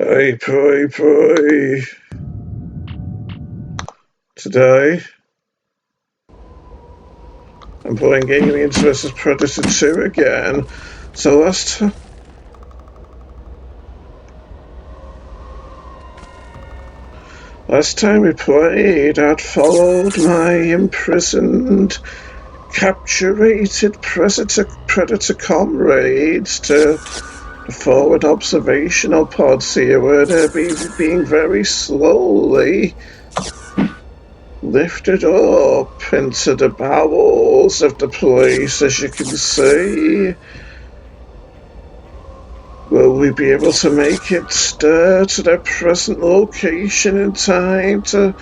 Hey, boy. Today, I'm playing Aliens vs. Predator 2 again. So last time we played, I'd followed my imprisoned, capturated predator comrades to the forward observational pods here, where they're being very slowly lifted up into the bowels of the place, as you can see. Will we be able to make it to their present location in time to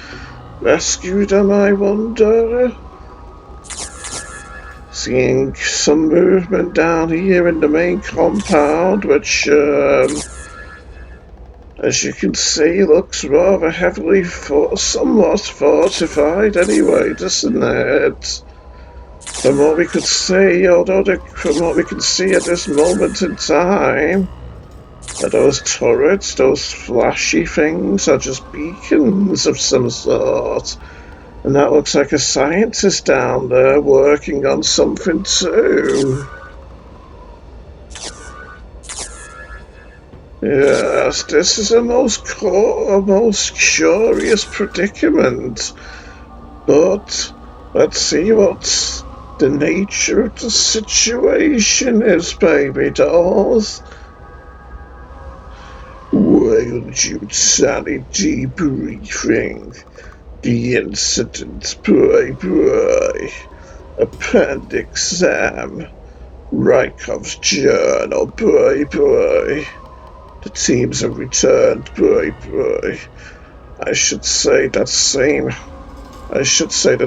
rescue them, I wonder? Seeing some movement down here in the main compound, which, as you can see, looks rather heavily, somewhat fortified anyway, doesn't it? From what we could see, from what we can see at this moment in time, those turrets, those flashy things, are just beacons of some sort. And that looks like a scientist down there working on something too. Yes, this is a most curious predicament. But let's see what the nature of the situation is, baby dolls. Weyland-Yutani debriefing. The incident, boy. Appendix M. Rykov's journal, boy. The teams have returned, boy. I should say that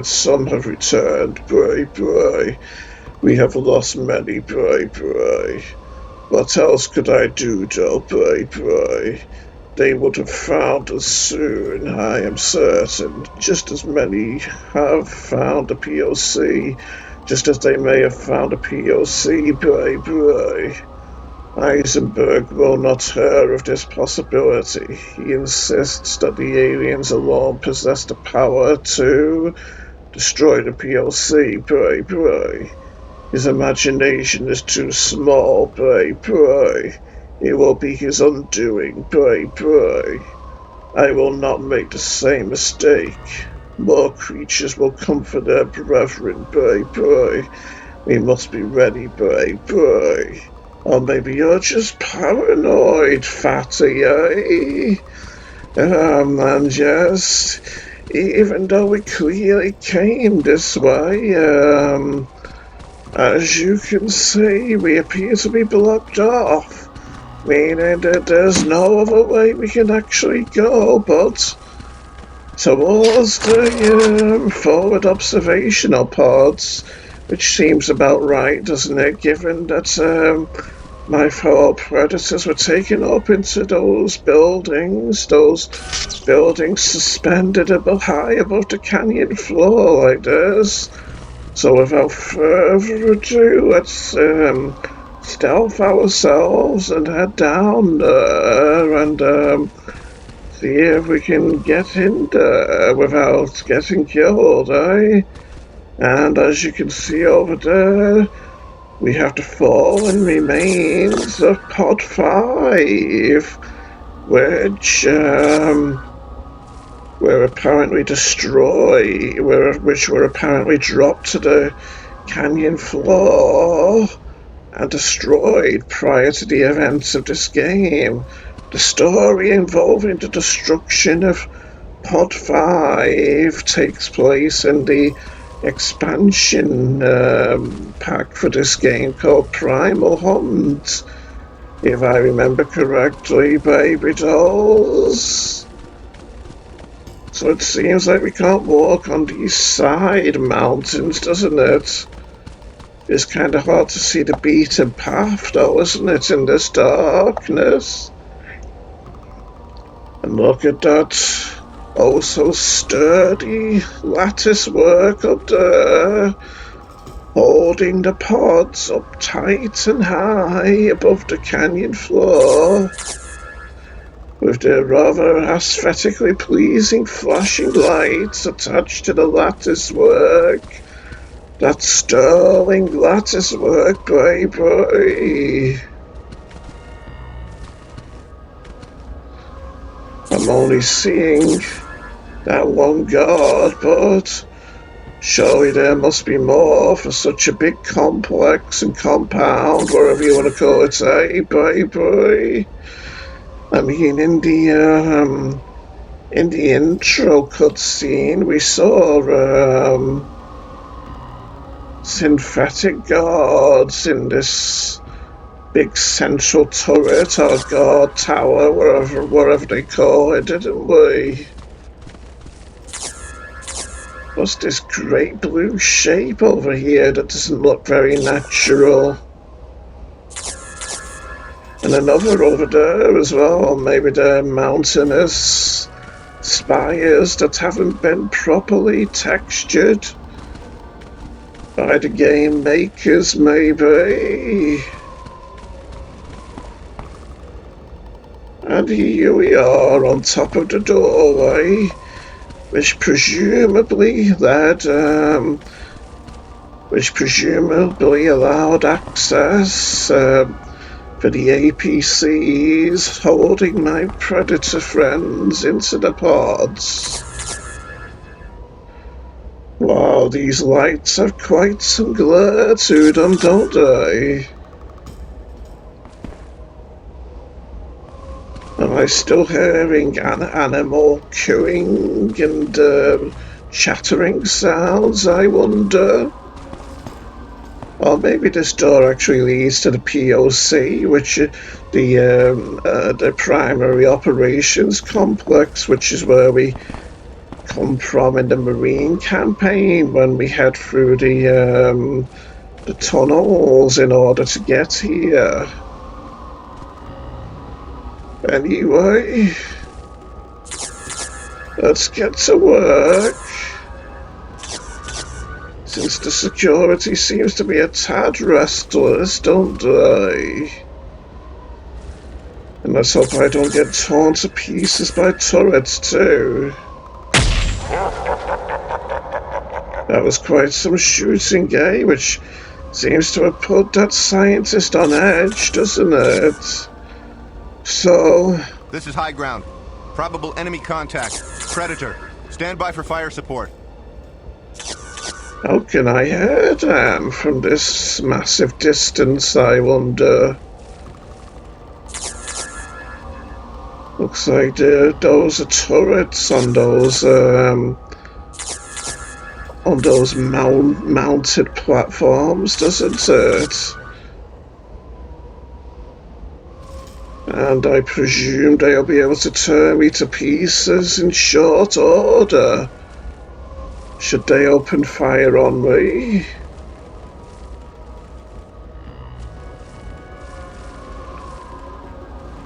some have returned, boy. We have lost many, boy. What else could I do, though, boy? They would have found us soon, I am certain, just as many have found a POC, just as they may have found a POC, boy. Eisenberg will not hear of this possibility. He insists that the aliens alone possess the power to destroy the POC, boy. His imagination is too small, boy. It will be his undoing, boy. I will not make the same mistake. More creatures will come for their brethren, boy. We must be ready, boy. Or maybe you're just paranoid, fatty, eh? And yes, even though we clearly came this way, as you can see, we appear to be blocked off, meaning that there's no other way we can actually go but towards the forward observational pods, which seems about right, doesn't it, given that my fellow predators were taken up into those buildings suspended high above the canyon floor like this. So without further ado, let's stealth ourselves and head down there and see if we can get in there without getting killed, eh? And as you can see over there, we have the fallen remains of Pod 5, which were apparently which were apparently dropped to the canyon floor and destroyed prior to the events of this game. The story involving the destruction of Pod 5 takes place in the expansion pack for this game called Primal Hunt, if I remember correctly, baby dolls. So it seems like we can't walk on these side mountains, doesn't it? It's kind of hard to see the beaten path, though, isn't it, in this darkness? And look at that oh so sturdy lattice work up there, holding the pods up tight and high above the canyon floor. with their rather aesthetically pleasing flashing lights attached to the lattice work. That sterling lattice work, baby. I'm only seeing that one guard, but surely there must be more for such a big complex and compound, whatever you want to call it, baby. I mean, in the intro cutscene, we saw synthetic guards in this big central turret or guard tower, whatever they call it, didn't we? What's this great blue shape over here that doesn't look very natural? And another over there as well. Maybe they're mountainous spires that haven't been properly textured by the game makers, maybe. And here we are on top of the doorway, which presumably allowed access for the APCs holding my predator friends into the pods. Wow, these lights have quite some glare to them, don't they? Am I still hearing an animal cooing and chattering sounds, I wonder? Or maybe this door actually leads to the POC, which the primary operations complex, which is where we come from in the Marine campaign when we head through the tunnels in order to get here. Anyway, let's get to work. Since the security seems to be a tad restless, don't they? And let's hope I don't get torn to pieces by turrets too. That was quite some shooting, eh? Which seems to have put that scientist on edge, doesn't it? So... This is high ground. Probable enemy contact. Predator. Stand by for fire support. How can I hear them from this massive distance, I wonder? Looks like those are turrets on those mounted platforms, doesn't it? And I presume they'll be able to tear me to pieces in short order, should they open fire on me.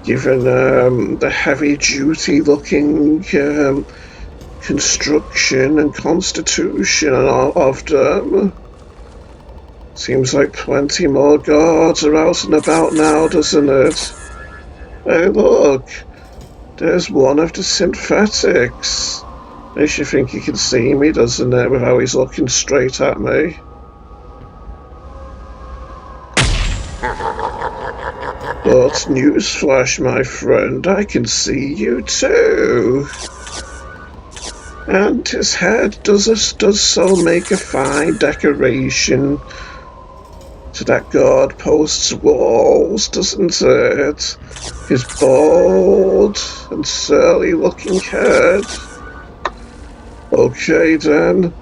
Given the heavy-duty looking construction and constitution of them, seems like plenty more guards are out and about now, doesn't it? Hey look, there's one of the synthetics. Makes you think he can see me, doesn't it, with how he's looking straight at me. But newsflash, my friend, I can see you too. And his head does so make a fine decoration to that guard post's walls, doesn't it? His bald and surly looking head. Okay then,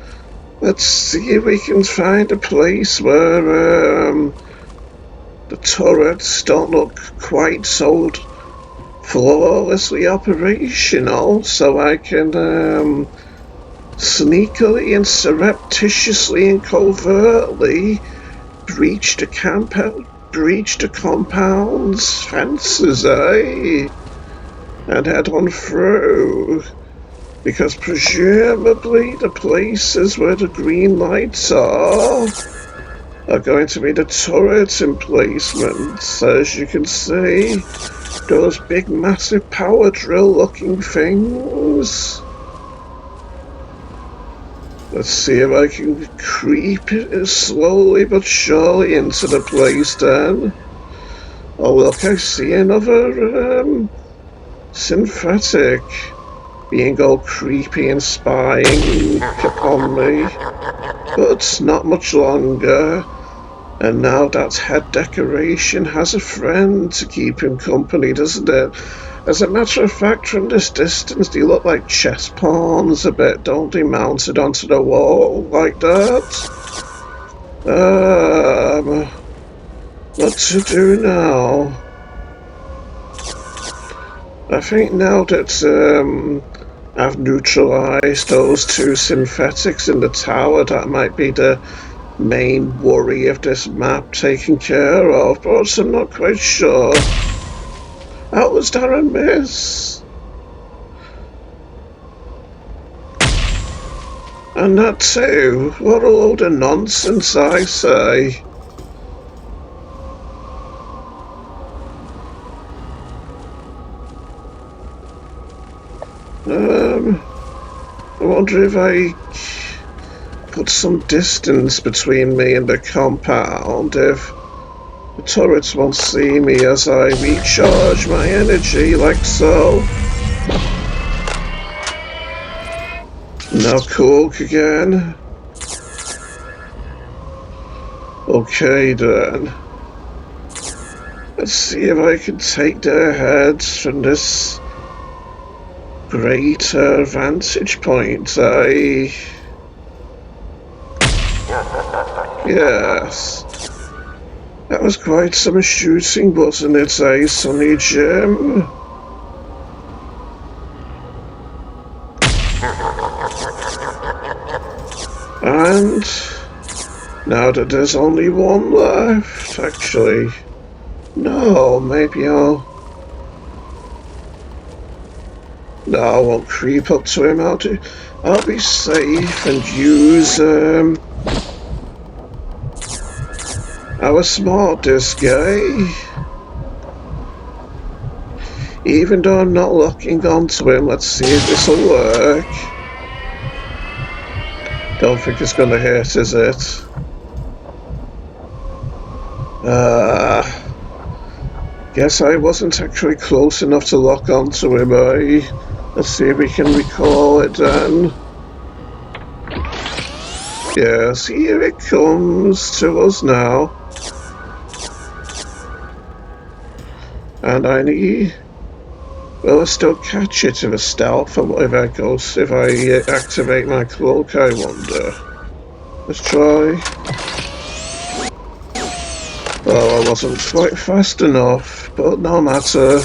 let's see if we can find a place where the turrets don't look quite so flawlessly operational, so I can sneakily and surreptitiously and covertly breach the compound's fences, eh? And head on through. Because presumably the places where the green lights are are going to be the turret emplacements. As you can see, those big massive power drill looking things. Let's see if I can creep slowly but surely into the place then. Oh look, I see another synthetic being all creepy and spying upon me. But not much longer. And now that head decoration has a friend to keep him company, doesn't it? As a matter of fact, from this distance, they look like chess pawns a bit, don't they, mounted onto the wall like that? What to do now? I think now that I've neutralized those two synthetics in the tower, that might be the main worry of this map taken care of, but I'm not quite sure. How was that a miss? And that too, what a load of nonsense, I say. I wonder if I put some distance between me and the compound, if the turrets won't see me as I recharge my energy like so. Now cook again. Okay then. Let's see if I can take their heads from this greater vantage point. Yes. That was quite some shooting, wasn't it, Sonny Jim? And now that there's only one left, actually. No, maybe No, I won't creep up to him. I'll be safe and use our smart disc guy. Even though I'm not locking onto him, let's see if this'll work. Don't think it's gonna hit, is it? Guess I wasn't actually close enough to lock onto him, eh? Let's see if we can recall it then. Yes, here it comes to us now. And I need... Will I still catch it if a stealth or if I activate my cloak, I wonder. Let's try. Well, I wasn't quite fast enough, but no matter.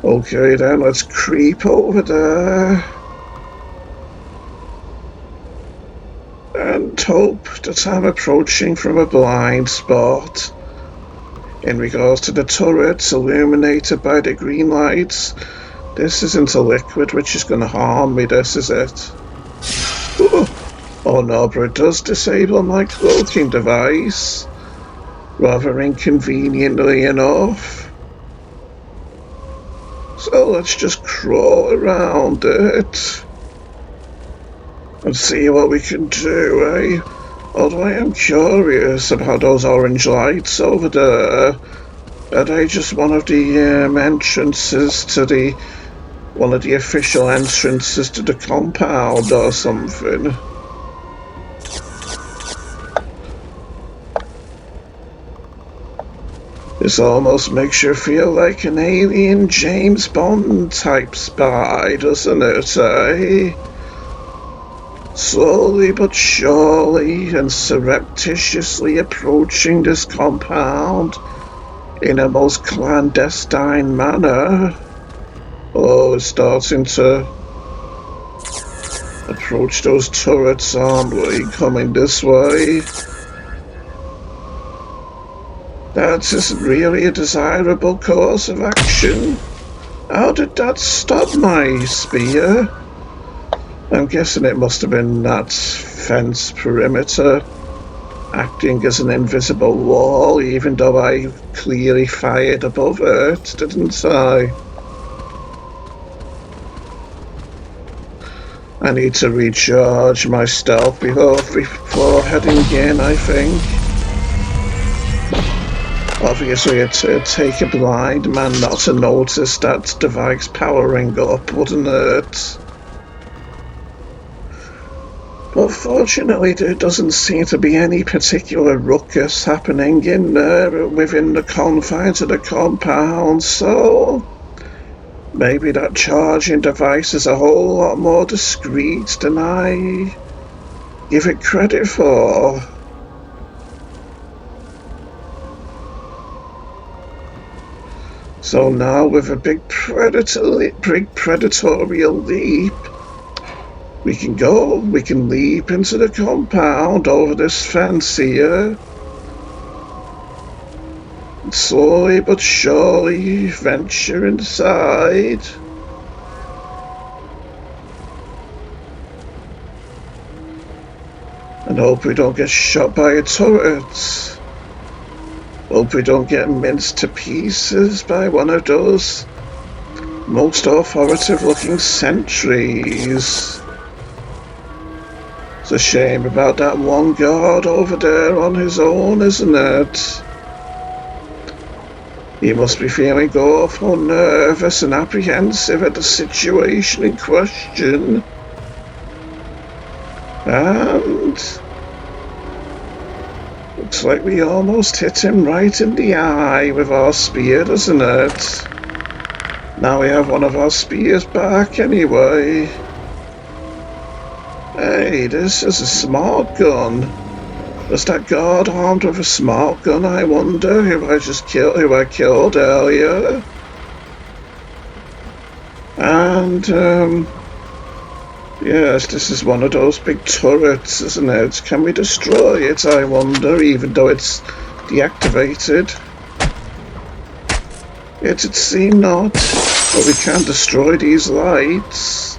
Okay then, let's creep over there. And hope that I'm approaching from a blind spot. In regards to the turrets illuminated by the green lights, this isn't a liquid which is going to harm me, this is it. Ooh. Oh no, but it does disable my cloaking device. Rather inconveniently enough. So let's just crawl around it. And see what we can do, eh? Although I am curious about those orange lights over there. Are they just one of the entrances to one of the official entrances to the compound or something? This almost makes you feel like an alien James Bond type spy, doesn't it, eh? Slowly but surely and surreptitiously approaching this compound in a most clandestine manner. Oh, it's starting to approach those turrets, aren't we? Coming this way. That isn't really a desirable course of action. How did that stop my spear? I'm guessing it must have been that fence perimeter acting as an invisible wall, even though I clearly fired above it, didn't I? I need to recharge my stealth before heading in, I think. Obviously, it'd take a blind man not to notice that device powering up, wouldn't it? But fortunately, there doesn't seem to be any particular ruckus happening in there within the confines of the compound, so maybe that charging device is a whole lot more discreet than I give it credit for. So now, with a big predatorial leap, we can leap into the compound over this fence here. Slowly but surely venture inside. And hope we don't get shot by a turret. Hope we don't get minced to pieces by one of those most authoritative looking sentries. It's a shame about that one guard over there on his own, isn't it? He must be feeling awful nervous and apprehensive at the situation in question. And looks like we almost hit him right in the eye with our spear, doesn't it? Now we have one of our spears back anyway. Hey, this is a smart gun. Was that guard armed with a smart gun, I wonder, who I killed earlier? And, yes, this is one of those big turrets, isn't it? Can we destroy it, I wonder, even though it's deactivated? It'd seem not, but we can destroy these lights.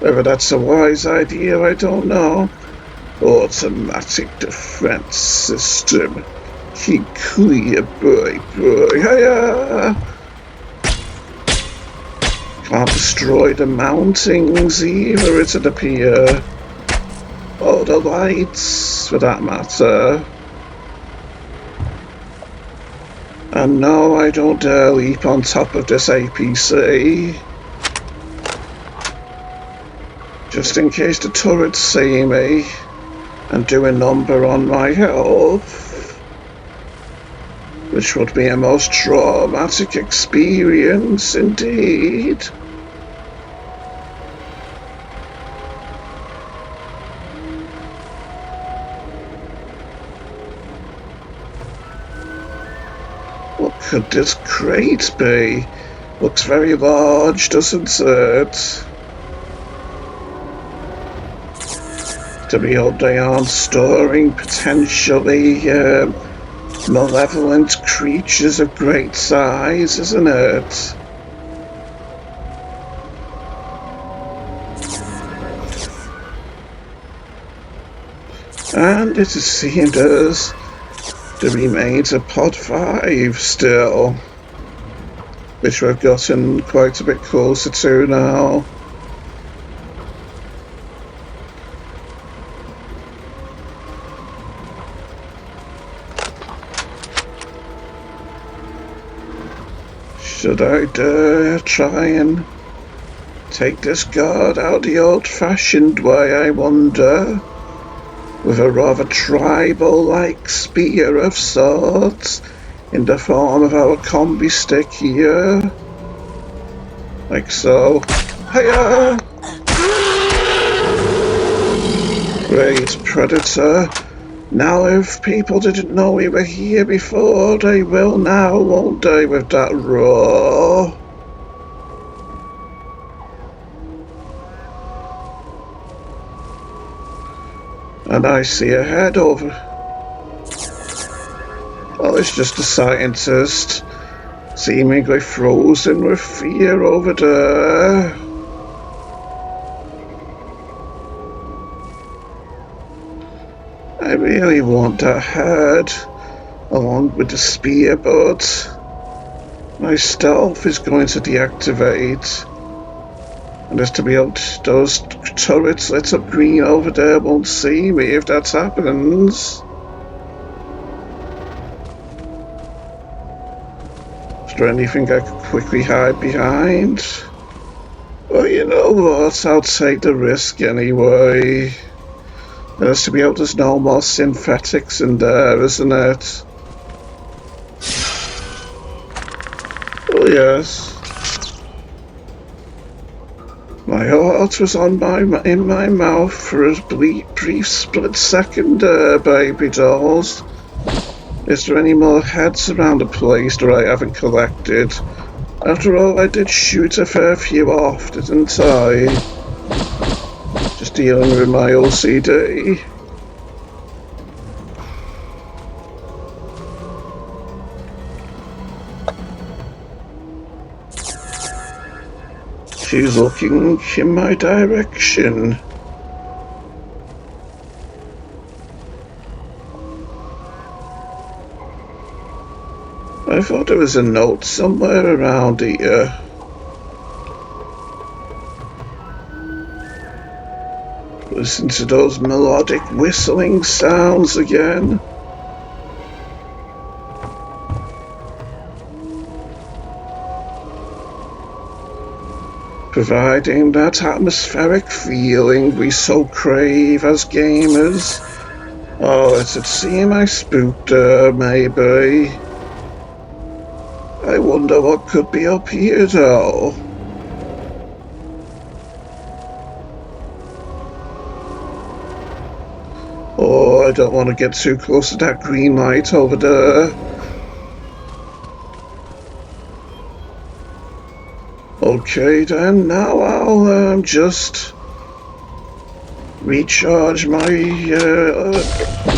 Whether that's a wise idea, I don't know. Automatic defense system. Keep clear, boy. Hiya! Can't destroy the mountings either, it'd appear. Or the lights, for that matter. And no, I don't dare leap on top of this APC. Just in case the turrets see me and do a number on my health, which would be a most traumatic experience indeed. What could this crate be? Looks very large, doesn't it? To be hope they aren't storing potentially malevolent creatures of great size, isn't it? And it seemed as the remains of Pod 5 still, which we've gotten quite a bit closer to now. Should I dare try and take this guard out the old-fashioned way, I wonder? With a rather tribal-like spear of sorts, in the form of our combi stick here. Like so. Hiya! Great predator. Now if people didn't know we were here before, they will now, won't they, with that roar? And I see a head over. Well, it's just a scientist, seemingly frozen with fear over there. really want that head, along with the spear, but my stealth is going to deactivate. And just to be able to, those turrets lit up green over there won't see me if that happens. Is there anything I could quickly hide behind? Well, you know what? I'll take the risk anyway. There's to be able, there's no more synthetics in there, isn't it? Oh, yes. My heart was in my mouth for a brief split second there, baby dolls. Is there any more heads around the place that I haven't collected? After all, I did shoot a fair few off, didn't I? Just dealing with my OCD. She's looking in my direction. I thought there was a note somewhere around here. Listen to those melodic whistling sounds again. Providing that atmospheric feeling we so crave as gamers. Oh, it's a seem I spooked her, maybe. I wonder what could be up here, though. Oh, I don't want to get too close to that green light over there. Okay then, now I'll just recharge my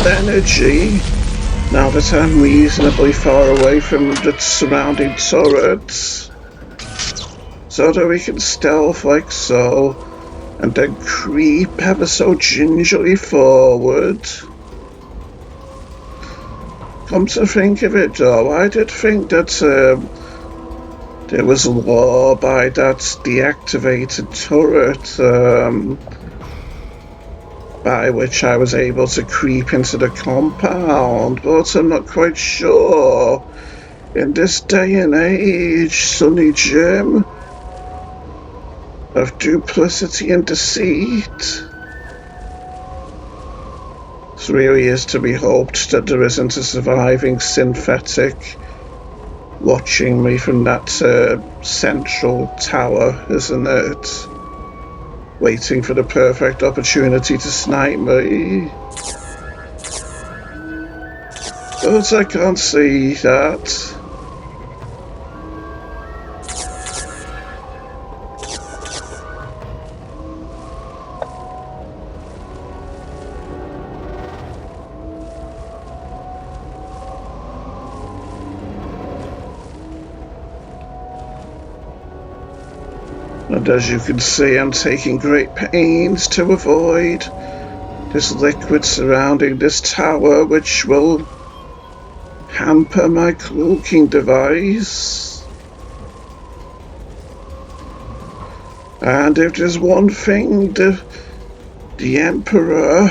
energy now that I'm reasonably far away from the surrounding turrets, so that we can stealth like so, and then creep ever so gingerly forward. Come to think of it though, I did think that there was a law by that deactivated turret, by which I was able to creep into the compound, but I'm not quite sure. In this day and age, Sonny Jim, of duplicity and deceit, it really is to be hoped that there isn't a surviving synthetic watching me from that central tower, isn't it? Waiting for the perfect opportunity to snipe me. But I can't see that. And as you can see, I'm taking great pains to avoid this liquid surrounding this tower, which will hamper my cloaking device. And if there's one thing the Emperor,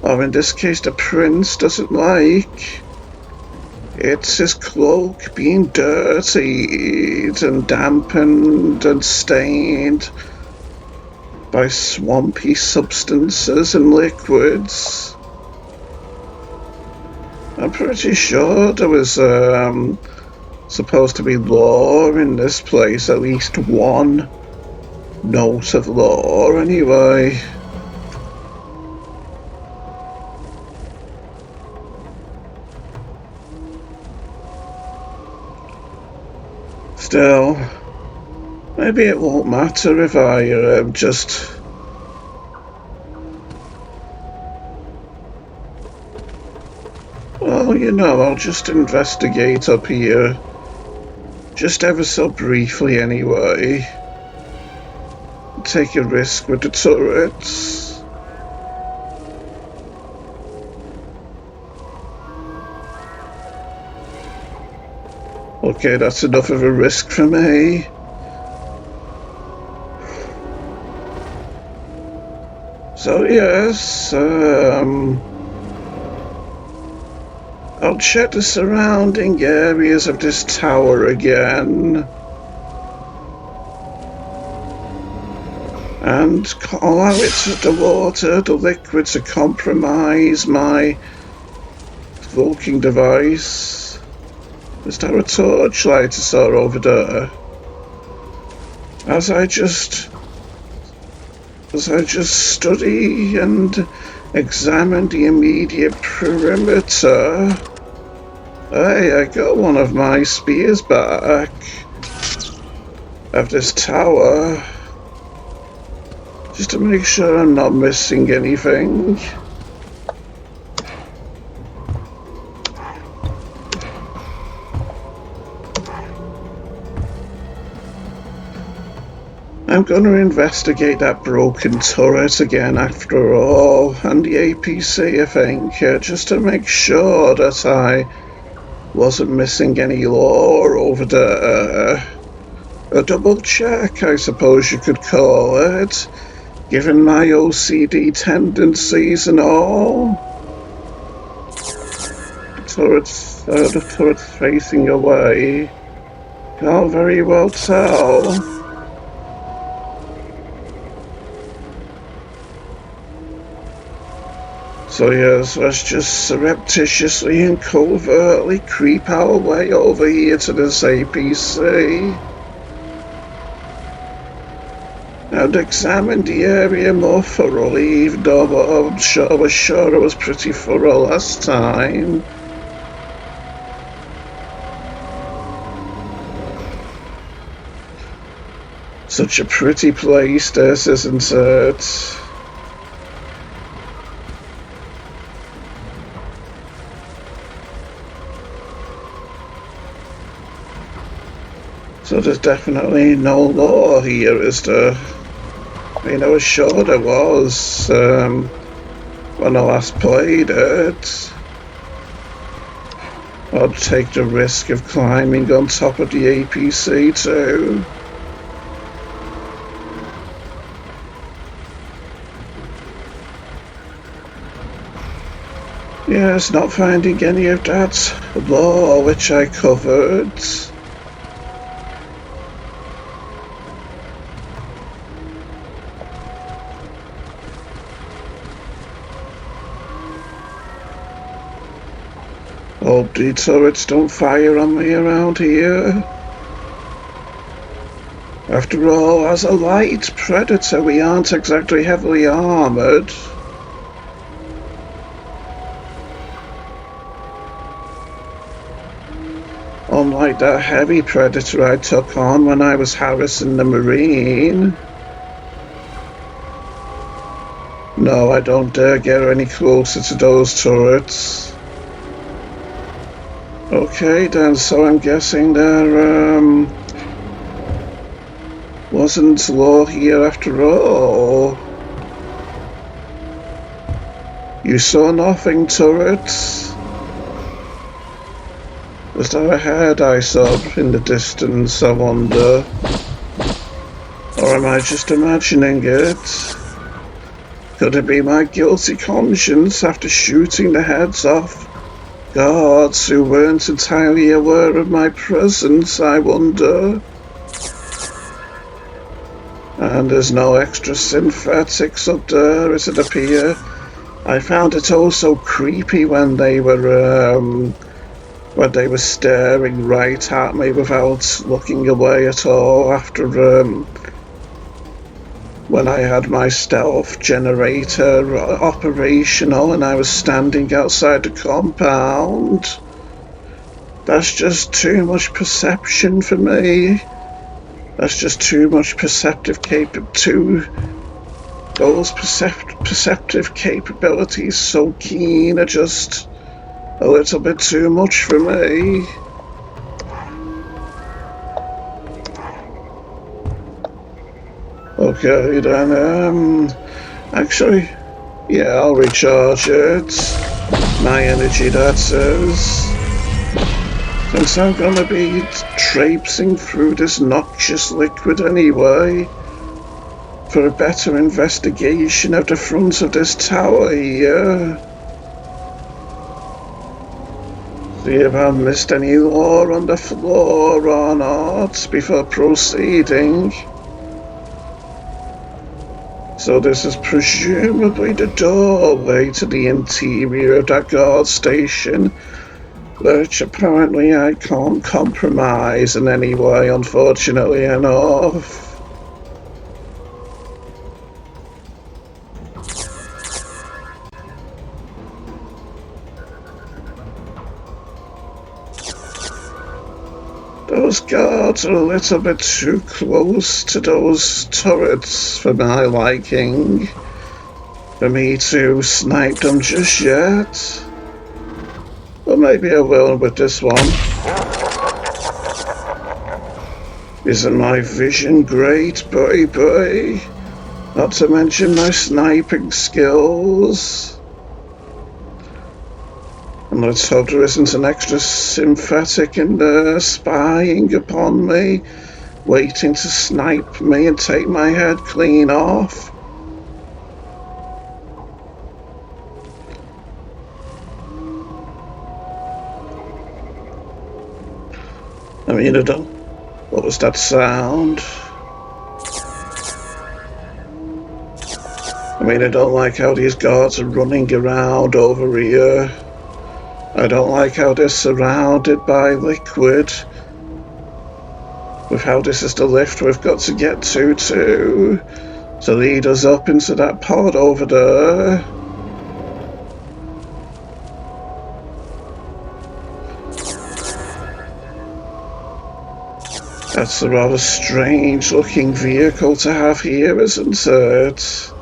or in this case the Prince, doesn't like, it's his cloak being dirtied and dampened and stained by swampy substances and liquids. I'm pretty sure there was supposed to be law in this place, at least one note of law anyway. Still, maybe it won't matter if I just... Well, you know, I'll just investigate up here. Just ever so briefly anyway. Take a risk with the turrets. Okay, that's enough of a risk for me. So yes, I'll check the surrounding areas of this tower again. And allow it, the water, the liquid, to compromise my cloaking device. Is there a torchlight I saw over there? As I just study and examine the immediate perimeter. Hey, I got one of my spears back of this tower. Just to make sure I'm not missing anything. I'm going to investigate that broken turret again after all, and the APC, I think, just to make sure that I wasn't missing any lore over there. A double check, I suppose you could call it, given my OCD tendencies and all. The turret's facing away. Can't very well tell. So yes, let's just surreptitiously and covertly creep our way over here to this APC. And examine the area more thoroughly, even though I was sure it was pretty thorough last time. Such a pretty place this, isn't it? So there's definitely no lore here, is there? I mean, I was sure there was when I last played it. I'd take the risk of climbing on top of the APC too. Yes, not finding any of that lore which I covered. Hope the turrets don't fire on me around here. After all, as a light predator, we aren't exactly heavily armoured. Unlike that heavy predator I took on when I was harassing the Marine. No, I don't dare get any closer to those turrets. Okay then, so I'm guessing there wasn't lore here after all. You saw nothing, turrets? Was there a head I saw in the distance, I wonder? Or am I just imagining it? Could it be my guilty conscience after shooting the heads off guards who weren't entirely aware of my presence, I wonder? And there's no extra synthetics up there, as it appear. I found it all so creepy when they were staring right at me without looking away at all after when I had my stealth generator operational and I was standing outside the compound. That's just too much perception for me. That's just too much perceptive those perceptive capabilities so keen are just a little bit too much for me. Okay then, actually, yeah, I'll recharge it. My energy, that says. since I'm gonna be traipsing through this noxious liquid anyway, for a better investigation of the front of this tower here. See if I've missed any lore on the floor or not before proceeding. So this is presumably the doorway to the interior of that guard station, which apparently I can't compromise in any way, unfortunately enough. Those guards are a little bit too close to those turrets for my liking, for me to snipe them just yet. But maybe I will with this one. Isn't my vision great, baby? Not to mention my sniping skills. And let's hope there isn't an extra synthetic in there spying upon me, waiting to snipe me and take my head clean off. I mean, I don't... What was that sound? I mean, I don't like how these guards are running around over here. I don't like how they're surrounded by liquid. With how this is the lift we've got to get to lead us up into that pod over there. That's a rather strange looking vehicle to have here, isn't it?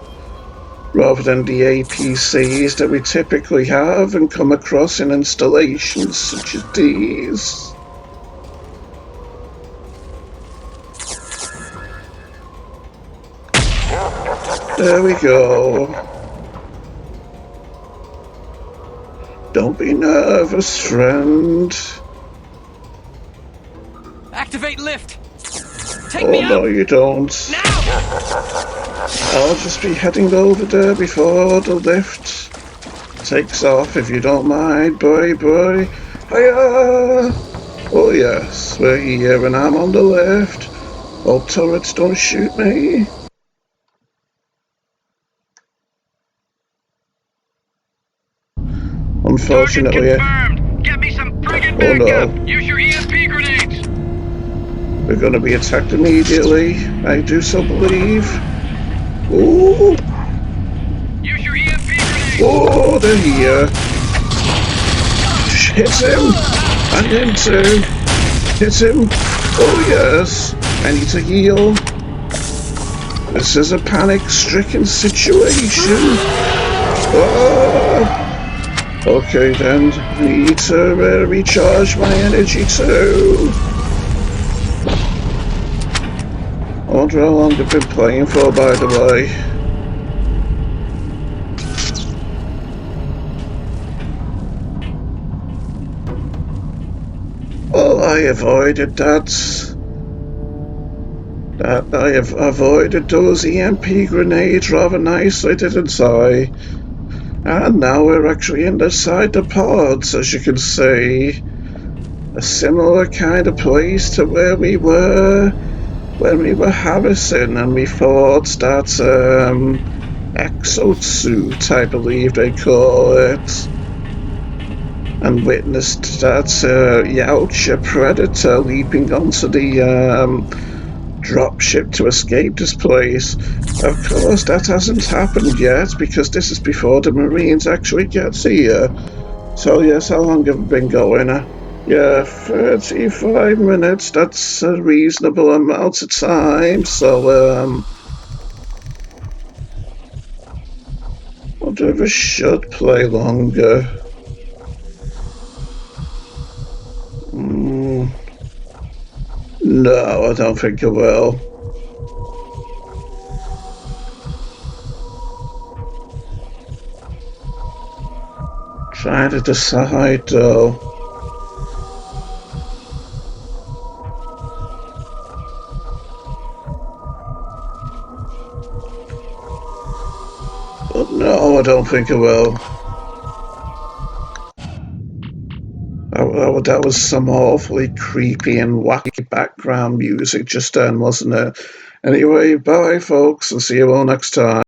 Rather than the APCs that we typically have and come across in installations such as these. There we go. Don't be nervous, friend. Activate lift! Take me out! Oh no, you don't. Now! I'll just be heading over there before the lift takes off, if you don't mind, boy. Hiya! Oh yes, we're here and I'm on the left. Hope turrets don't shoot me. Unfortunately, Get me some friggin' backup. No. Use your EMP grenades! We're gonna be attacked immediately. I do so believe. Ooh! Use your EMP grenades! Oh, they're here. Hit him! And him too. Hit him. Oh yes. I need to heal. This is a panic-stricken situation. Oh. Okay then, I need to recharge my energy too. I wonder how long I've been playing for, by the way. Well, I avoided that. I have avoided those EMP grenades rather nicely, didn't I? And now we're actually inside the pods, as you can see. A similar kind of place to where we were when we were Harrison and we fought that exosuit, I believe they call it, and witnessed that yautja predator leaping onto the dropship to escape this place. Of course, that hasn't happened yet because this is before the Marines actually get here. So yes, how long have we been going? Yeah, 35 minutes, that's a reasonable amount of time, so, I wonder if I should play longer. No, I don't think I will. Trying to decide, though. No, I don't think it will. That was some awfully creepy and wacky background music just then, wasn't it? Anyway, bye, folks, and see you all next time.